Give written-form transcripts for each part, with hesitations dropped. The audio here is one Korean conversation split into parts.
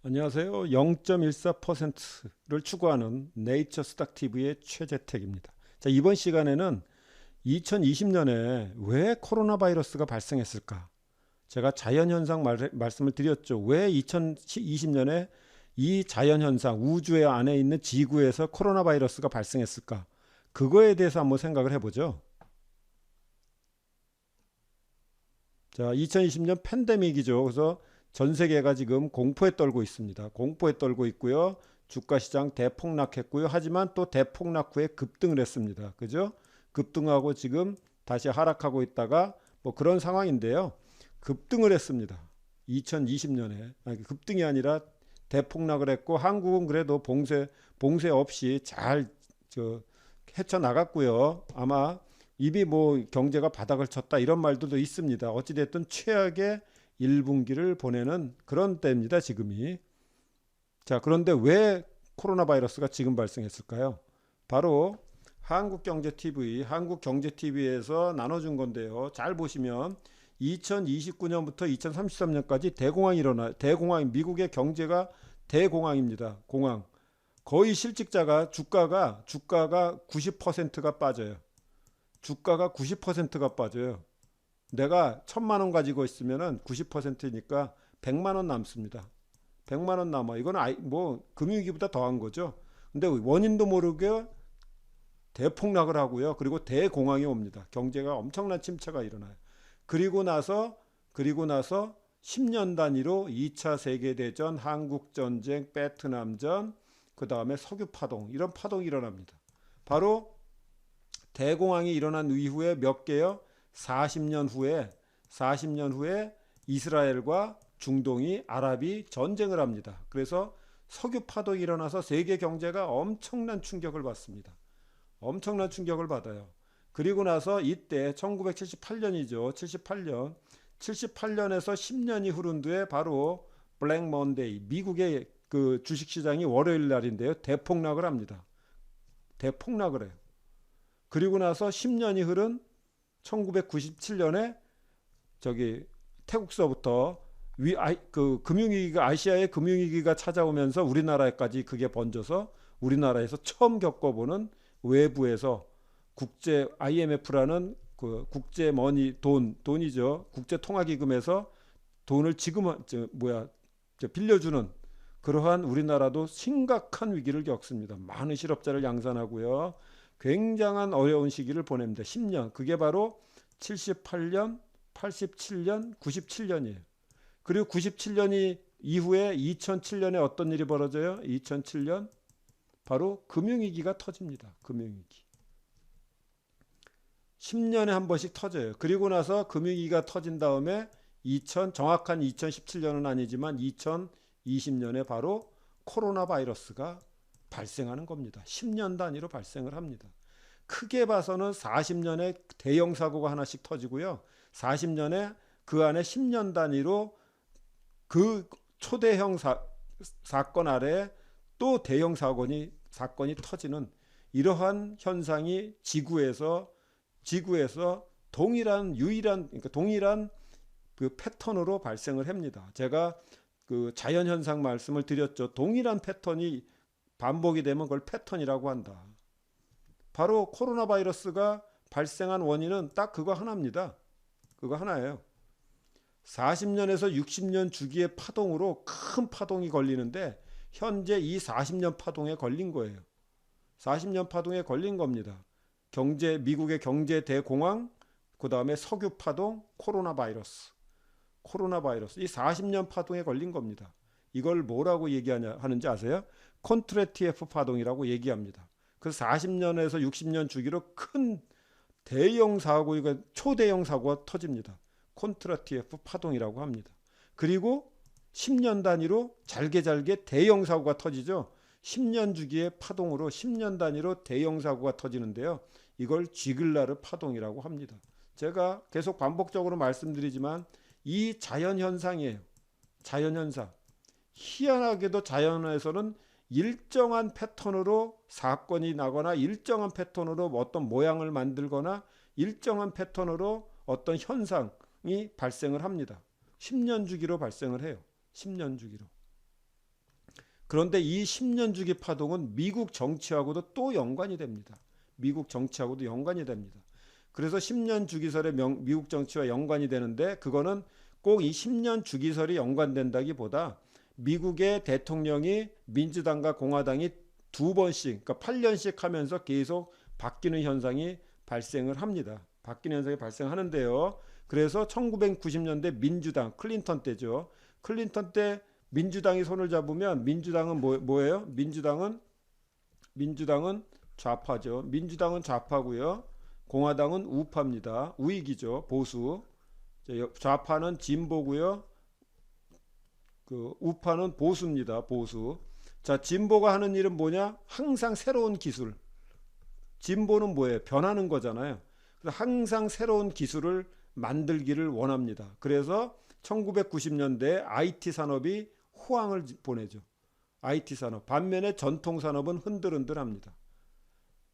안녕하세요. 0.14%를 추구하는 네이처 스닥TV의 최재택입니다. 자, 이번 시간에는 2020년에 왜 코로나 바이러스가 발생했을까? 제가 자연현상 말씀을 드렸죠. 왜 2020년에 이 자연현상, 우주의 안에 있는 지구에서 코로나 바이러스가 발생했을까? 그거에 대해서 한번 생각을 해보죠. 자, 2020년 팬데믹이죠. 그래서 전 세계가 지금 공포에 떨고 있습니다. 공포에 떨고 있고요. 주가 시장 대폭락했고요. 하지만 또 대폭락 후에 급등을 했습니다. 그죠? 급등하고 지금 다시 하락하고 있다가 뭐 그런 상황인데요. 급등을 했습니다. 2020년에. 급등이 아니라 대폭락을 했고 한국은 그래도 봉쇄 없이 잘 헤쳐나갔고요. 아마 입이 뭐 경제가 바닥을 쳤다 이런 말들도 있습니다. 어찌됐든 최악의 1분기를 보내는 그런 때입니다. 지금이. 자, 그런데 왜 코로나 바이러스가 지금 발생했을까요? 바로 한국경제TV에서 나눠준 건데요. 잘 보시면 2029년부터 2033년까지 미국의 경제가 대공황입니다. 공황. 거의 실직자가 주가가 90%가 빠져요. 주가가 90%가 빠져요. 내가 1,000만 원 가지고 있으면은 90%니까 100만 원 남습니다. 100만 원 남아. 이건 뭐 금융위기보다 더한 거죠. 근데 원인도 모르게 대폭락을 하고요. 그리고 대공황이 옵니다. 경제가 엄청난 침체가 일어나요. 그리고 나서 10년 단위로 2차 세계대전, 한국전쟁, 베트남전, 그 다음에 석유 파동, 이런 파동이 일어납니다. 바로 대공황이 일어난 이후에 몇 개요? 40년 후에 이스라엘과 중동이 아랍이 전쟁을 합니다. 그래서 석유 파동이 일어나서 세계 경제가 엄청난 충격을 받습니다. 엄청난 충격을 받아요. 그리고 나서 이때 1978년이죠. 78년에서 10년이 흐른 뒤에 바로 블랙 먼데이, 미국의 그 주식시장이 월요일 날인데요. 대폭락을 합니다. 대폭락을 해요. 그리고 나서 10년이 흐른 1997년에 저기 태국서부터 아시아의 금융위기가 찾아오면서 우리나라까지 그게 번져서 우리나라에서 처음 겪어보는 외부에서 국제 IMF라는 그 국제 돈이죠. 국제 통화기금에서 돈을 빌려주는 그러한 우리나라도 심각한 위기를 겪습니다. 많은 실업자를 양산하고요. 굉장한 어려운 시기를 보냅니다. 10년. 그게 바로 78년, 87년, 97년이에요. 그리고 97년이 이후에 2007년에 어떤 일이 벌어져요? 2007년 바로 금융위기가 터집니다. 금융위기. 10년에 한 번씩 터져요. 그리고 나서 금융위기가 터진 다음에 정확한 2017년은 아니지만 2020년에 바로 코로나 바이러스가 발생하는 겁니다. 10년 단위로 발생을 합니다. 크게 봐서는 40년에 대형 사고가 하나씩 터지고요. 40년에 그 안에 10년 단위로 그 초대형 사건 아래에 또 대형 사건이 터지는 이러한 현상이 지구에서 동일한 그 패턴으로 발생을 합니다. 제가 그 자연현상 말씀을 드렸죠. 동일한 패턴이 반복이 되면 그걸 패턴이라고 한다. 바로 코로나 바이러스가 발생한 원인은 딱 그거 하나입니다. 그거 하나예요. 40년에서 60년 주기의 파동으로 큰 파동이 걸리는데 현재 이 40년 파동에 걸린 거예요. 40년 파동에 걸린 겁니다. 미국의 경제 대공황, 그 다음에 석유 파동, 코로나 바이러스. 이 40년 파동에 걸린 겁니다. 이걸 뭐라고 하는지 아세요? 콘트레티에프 파동이라고 얘기합니다. 그래서 40년에서 60년 주기로 큰 대형 초대형 사고가 터집니다. 콘트라티에프 파동이라고 합니다. 그리고 10년 단위로 잘게 대형 사고가 터지죠. 10년 주기의 파동으로 10년 단위로 대형 사고가 터지는데요. 이걸 쥐글라르 파동이라고 합니다. 제가 계속 반복적으로 말씀드리지만 이 자연현상이에요. 자연현상. 희한하게도 자연에서는 일정한 패턴으로 사건이 나거나 일정한 패턴으로 어떤 모양을 만들거나 일정한 패턴으로 어떤 현상이 발생을 합니다. 10년 주기로 발생을 해요. 10년 주기로. 그런데 이 10년 주기 파동은 미국 정치하고도 또 연관이 됩니다. 미국 정치하고도 연관이 됩니다. 그래서 10년 주기설의 미국 정치와 연관이 되는데 그거는 꼭 이 10년 주기설이 연관된다기보다 미국의 대통령이 민주당과 공화당이 두 번씩, 그러니까 8년씩 하면서 계속 바뀌는 현상이 발생을 합니다. 바뀌는 현상이 발생하는데요. 그래서 1990년대 민주당, 클린턴 때죠. 클린턴 때 민주당이 손을 잡으면 민주당은 뭐예요? 민주당은 좌파죠. 민주당은 좌파고요. 공화당은 우파입니다. 우익이죠. 보수. 좌파는 진보고요. 그 우파는 보수입니다. 보수. 자, 진보가 하는 일은 뭐냐? 항상 새로운 기술. 진보는 뭐예요? 변하는 거잖아요. 그래서 항상 새로운 기술을 만들기를 원합니다. 그래서 1990년대 IT 산업이 호황을 보내죠. IT 산업. 반면에 전통 산업은 흔들흔들합니다.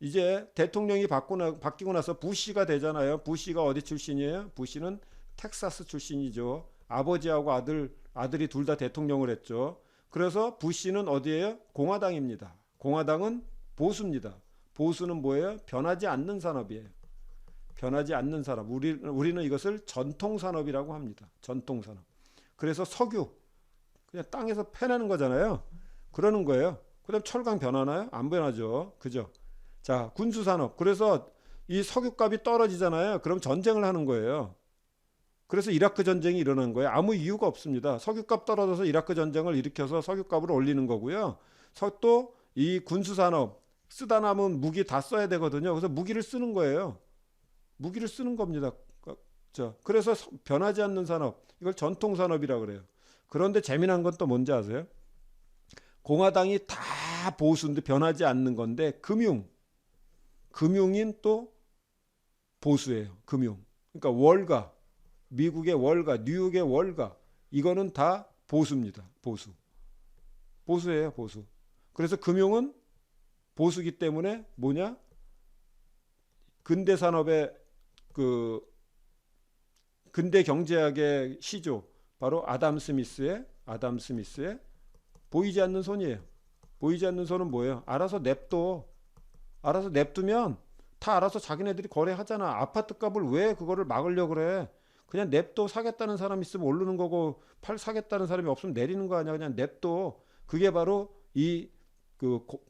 이제 대통령이 바뀌고 나서 부시가 되잖아요. 부시가 어디 출신이에요? 부시는 텍사스 출신이죠. 아버지하고 아들이 둘 다 대통령을 했죠. 그래서 부시는 어디예요? 공화당입니다. 공화당은 보수입니다. 보수는 뭐예요? 변하지 않는 산업이에요. 변하지 않는 산업. 우리는 이것을 전통 산업이라고 합니다. 전통 산업. 그래서 석유 그냥 땅에서 패내는 거잖아요. 그러는 거예요. 그다음 철강 변하나요? 안 변하죠. 그죠? 자, 군수 산업. 그래서 이 석유값이 떨어지잖아요. 그럼 전쟁을 하는 거예요. 그래서 이라크 전쟁이 일어난 거예요. 아무 이유가 없습니다. 석유값 떨어져서 이라크 전쟁을 일으켜서 석유값을 올리는 거고요. 또 이 군수 산업 쓰다 남은 무기 다 써야 되거든요. 그래서 무기를 쓰는 거예요. 무기를 쓰는 겁니다. 그래서 변하지 않는 산업, 이걸 전통 산업이라고 그래요. 그런데 재미난 건 또 뭔지 아세요? 공화당이 다 보수인데 변하지 않는 건데 금융인 또 보수예요. 금융. 그러니까 월가, 미국의 월가, 뉴욕의 월가, 이거는 다 보수입니다. 보수예요. 보수. 그래서 금융은 보수기 때문에 뭐냐? 근대 산업의 근대 경제학의 시조, 바로 아담 스미스의 보이지 않는 손이에요. 보이지 않는 손은 뭐예요? 알아서 냅두면 다 알아서 자기네들이 거래하잖아. 아파트 값을 왜 그거를 막으려고 그래? 그냥 냅둬. 사겠다는 사람 있으면 오르는 거고, 사겠다는 사람이 없으면 내리는 거 아니야. 그냥 냅둬. 그게 바로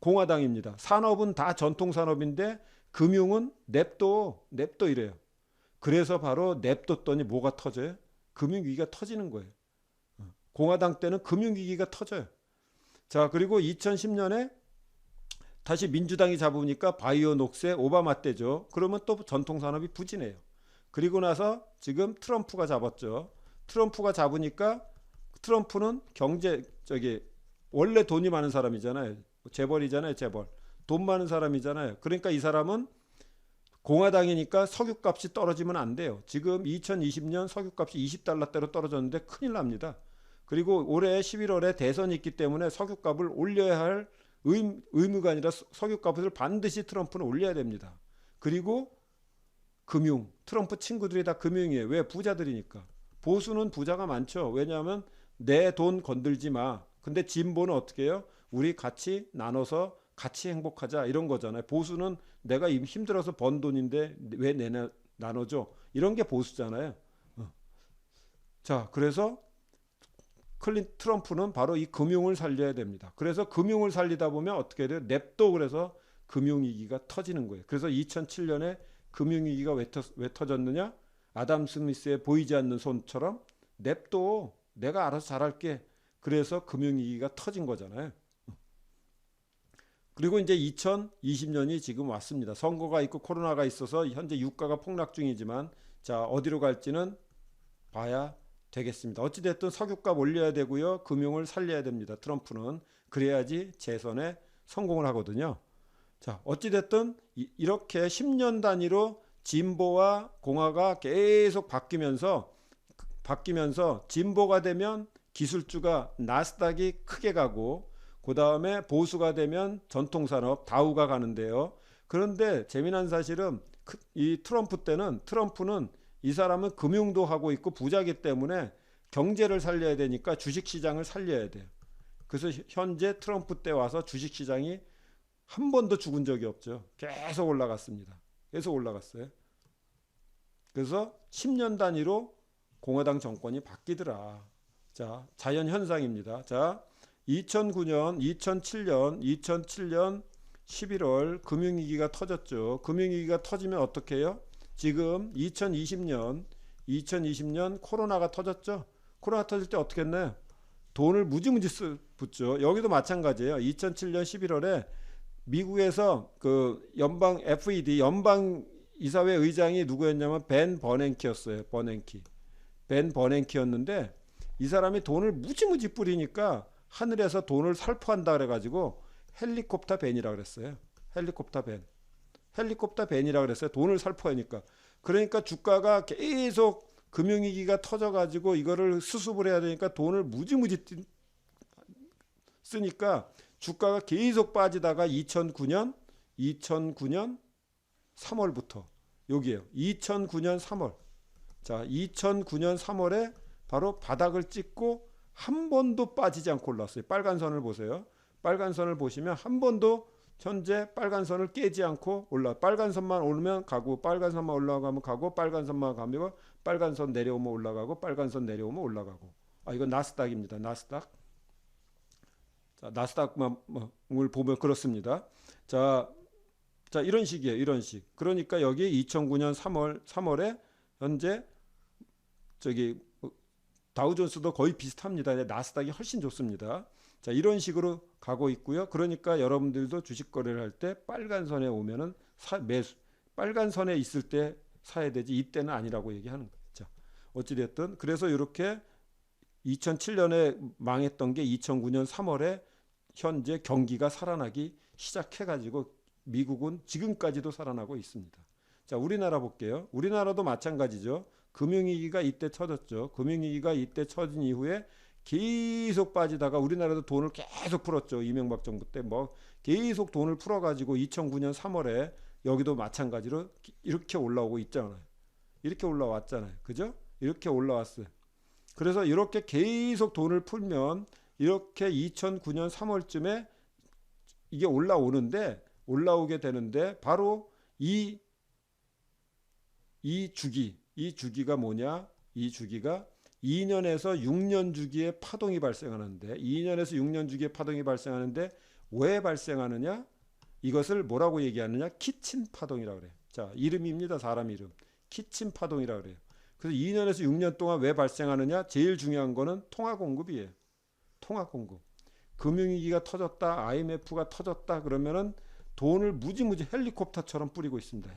공화당입니다. 산업은 다 전통 산업인데 금융은 냅둬 이래요. 그래서 바로 냅뒀더니 뭐가 터져요? 금융위기가 터지는 거예요. 공화당 때는 금융위기가 터져요. 자, 그리고 2010년에 다시 민주당이 잡으니까 바이오 녹색 오바마 때죠. 그러면 또 전통 산업이 부진해요. 그리고 나서 지금 트럼프가 잡았죠. 트럼프가 잡으니까 트럼프는 원래 돈이 많은 사람이잖아요. 재벌이잖아요. 재벌. 돈 많은 사람이잖아요. 그러니까 이 사람은 공화당이니까 석유값이 떨어지면 안 돼요. 지금 2020년 석유값이 $20대로 떨어졌는데 큰일 납니다. 그리고 올해 11월에 대선이 있기 때문에 석유값을 올려야 할 의무가 아니라 석유값을 반드시 트럼프는 올려야 됩니다. 그리고 금융. 트럼프 친구들이 다 금융이에요. 왜? 부자들이니까. 보수는 부자가 많죠. 왜냐하면 내 돈 건들지 마. 근데 진보는 어떻게 해요? 우리 같이 나눠서 같이 행복하자, 이런 거잖아요. 보수는 내가 힘들어서 번 돈인데 왜 나눠줘? 이런 게 보수잖아요. 자, 그래서 트럼프는 바로 이 금융을 살려야 됩니다. 그래서 금융을 살리다 보면 어떻게 돼요? 냅둬. 그래서 금융위기가 터지는 거예요. 그래서 2007년에 금융위기가 왜 터졌느냐? 아담 스미스의 보이지 않는 손처럼 냅둬. 내가 알아서 잘할게. 그래서 금융위기가 터진 거잖아요. 그리고 이제 2020년이 지금 왔습니다. 선거가 있고 코로나가 있어서 현재 유가가 폭락 중이지만, 자, 어디로 갈지는 봐야 되겠습니다. 어찌됐든 석유값 올려야 되고요. 금융을 살려야 됩니다. 트럼프는. 그래야지 재선에 성공을 하거든요. 자, 어찌됐든 이렇게 10년 단위로 진보와 공화가 계속 바뀌면서 진보가 되면 기술주가 나스닥이 크게 가고, 그 다음에 보수가 되면 전통산업 다우가 가는데요. 그런데 재미난 사실은 이 트럼프는 이 사람은 금융도 하고 있고 부자기 때문에 경제를 살려야 되니까 주식시장을 살려야 돼요. 그래서 현재 트럼프 때 와서 주식시장이 한 번도 죽은 적이 없죠. 계속 올라갔습니다. 계속 올라갔어요. 그래서 10년 단위로 공화당 정권이 바뀌더라. 자, 자연 현상입니다. 자, 2009년, 2007년 11월 금융위기가 터졌죠. 금융위기가 터지면 어떻게 해요? 지금 2020년 코로나가 터졌죠. 코로나 터질 때 어떻게 했나요? 돈을 무지무지 붓죠. 여기도 마찬가지예요. 2007년 11월에 미국에서 그 연방 FED 연방 이사회 의장이 누구였냐면 벤 버냉키였어요. 벤 버냉키였는데 이 사람이 돈을 무지무지 뿌리니까 하늘에서 돈을 살포한다 그래가지고 헬리콥터 벤이라 그랬어요. 헬리콥터 벤이라 그랬어요. 돈을 살포하니까. 그러니까 주가가 계속 금융위기가 터져가지고 이거를 수습을 해야 되니까 돈을 무지무지 쓰니까 주가가 계속 빠지다가 2009년 3월부터 여기에요. 2009년 3월. 자, 2009년 3월에 바로 바닥을 찍고 한 번도 빠지지 않고 올랐어요. 빨간 선을 보세요. 빨간 선을 보시면 한 번도 현재 빨간 선을 깨지 않고 빨간 선만 오르면 가고, 빨간 선만 올라가면 가고, 빨간 선만 가면 빨간 선 내려오면 올라가고, 빨간 선 내려오면 올라가고. 이건 나스닥입니다. 나스닥. 자, 나스닥을 보면 그렇습니다. 자, 이런 식이에요. 이런 식. 그러니까 여기 2009년 3월에 현재 저기 다우존스도 거의 비슷합니다. 나스닥이 훨씬 좋습니다. 자, 이런 식으로 가고 있고요. 그러니까 여러분들도 주식 거래를 할 때 빨간 선에 오면은 매수, 빨간 선에 있을 때 사야 되지 이때는 아니라고 얘기하는 거죠. 자, 어찌됐든 그래서 이렇게 2007년에 망했던 게 2009년 3월에 현재 경기가 살아나기 시작해가지고 미국은 지금까지도 살아나고 있습니다. 자, 우리나라 볼게요. 우리나라도 마찬가지죠. 금융위기가 이때 터졌죠. 금융위기가 이때 터진 이후에 계속 빠지다가 우리나라도 돈을 계속 풀었죠. 이명박 정부 때 뭐 계속 돈을 풀어가지고 2009년 3월에 여기도 마찬가지로 이렇게 올라오고 있잖아요. 이렇게 올라왔잖아요. 그죠? 이렇게 올라왔어요. 그래서 이렇게 계속 돈을 풀면 이렇게 2009년 3월쯤에 이게 올라오게 되는데 바로 이 주기가 뭐냐? 이 주기가 2년에서 6년 주기의 파동이 발생하는데 2년에서 6년 주기의 파동이 발생하는데 왜 발생하느냐? 이것을 뭐라고 얘기하느냐? 키친 파동이라고 그래요. 자, 이름입니다. 사람 이름. 키친 파동이라고 그래요. 그래서 2년에서 6년 동안 왜 발생하느냐? 제일 중요한 거는 통화 공급이에요. 통화 공급. 금융위기가 터졌다, IMF가 터졌다 그러면은 돈을 무지무지 헬리콥터처럼 뿌리고 있습니다.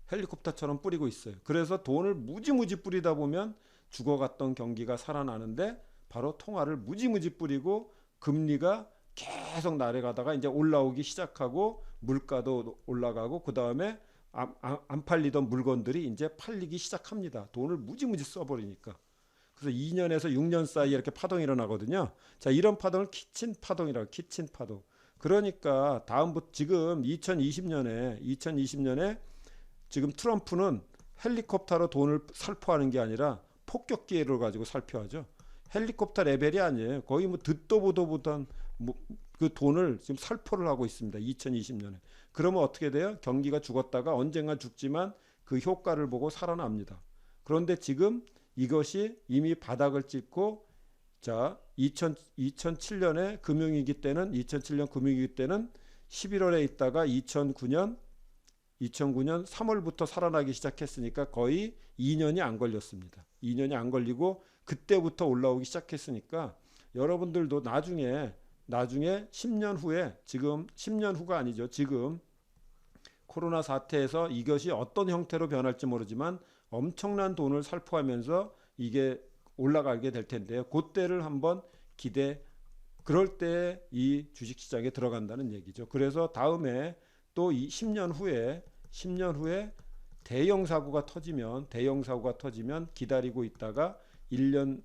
헬리콥터처럼 뿌리고 있어요. 그래서 돈을 무지무지 뿌리다 보면 죽어갔던 경기가 살아나는데 바로 통화를 무지무지 뿌리고 금리가 계속 내려가다가 이제 올라오기 시작하고 물가도 올라가고 그 다음에 안 팔리던 물건들이 이제 팔리기 시작합니다. 돈을 무지무지 써버리니까. 그래서 2년에서 6년 사이에 이렇게 파동이 일어나거든요. 자, 이런 파동을 키친 파동이라고, 키친 파동. 그러니까 다음부터 지금 2020년에 지금 트럼프는 헬리콥터로 돈을 살포하는 게 아니라 폭격기를 가지고 살포하죠. 헬리콥터 레벨이 아니에요. 거의 뭐 듣도 보도 못한 그 돈을 지금 살포를 하고 있습니다. 2020년에. 그러면 어떻게 돼요? 경기가 죽었다가 언젠가 죽지만 그 효과를 보고 살아납니다. 그런데 지금 이것이 이미 바닥을 찍고 자 2007년에 금융위기 때는 2007년 금융위기 때는 11월에 있다가 2009년 3월부터 살아나기 시작했으니까 거의 2년이 안 걸렸습니다. 2년이 안 걸리고 그때부터 올라오기 시작했으니까 여러분들도 나중에 10년 후에 지금 10년 후가 아니죠. 지금 코로나 사태에서 이것이 어떤 형태로 변할지 모르지만 엄청난 돈을 살포하면서 이게 올라가게 될 텐데요. 그때를 한번 그럴 때 이 주식시장에 들어간다는 얘기죠. 그래서 다음에 또 10년 후에 대형 사고가 터지면 기다리고 있다가 1년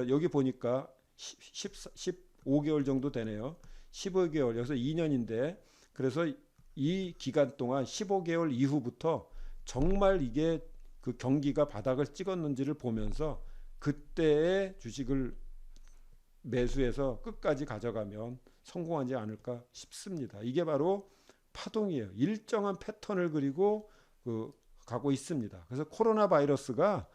여기 보니까 15개월 정도 되네요. 15개월 여기서 2년인데 그래서 이 기간 동안 15개월 이후부터 정말 이게 그 경기가 바닥을 찍었는지를 보면서 그때의 주식을 매수해서 끝까지 가져가면 성공하지 않을까 싶습니다. 이게 바로 파동이에요. 일정한 패턴을 그리고 가고 있습니다. 그래서 코로나 바이러스가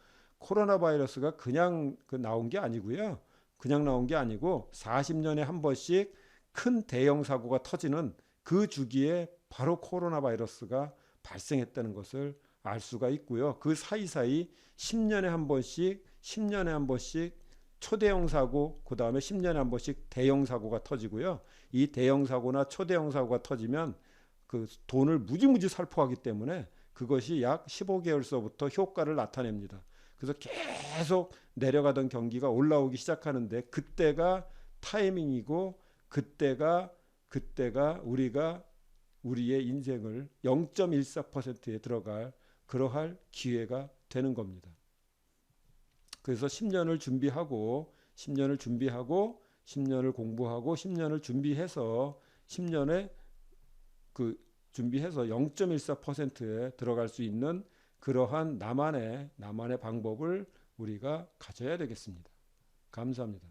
그냥 나온 게 아니고요. 그냥 나온 게 아니고 40년에 한 번씩 큰 대형 사고가 터지는 그 주기에 바로 코로나 바이러스가 발생했다는 것을 알 수가 있고요. 그 사이사이 10년에 한 번씩 초대형 사고, 그 다음에 10년에 한 번씩 대형 사고가 터지고요. 이 대형 사고나 초대형 사고가 터지면 그 돈을 무지무지 살포하기 때문에 그것이 약 15개월서부터 효과를 나타냅니다. 그래서 계속 내려가던 경기가 올라오기 시작하는데 그때가 타이밍이고 그때가 우리가 우리의 인생을 0.14%에 들어갈 그러할 기회가 되는 겁니다. 그래서 10년을 준비하고 10년을 공부하고 10년을 준비해서 10년에 준비해서 0.14%에 들어갈 수 있는 그러한 나만의 방법을 우리가 가져야 되겠습니다. 감사합니다.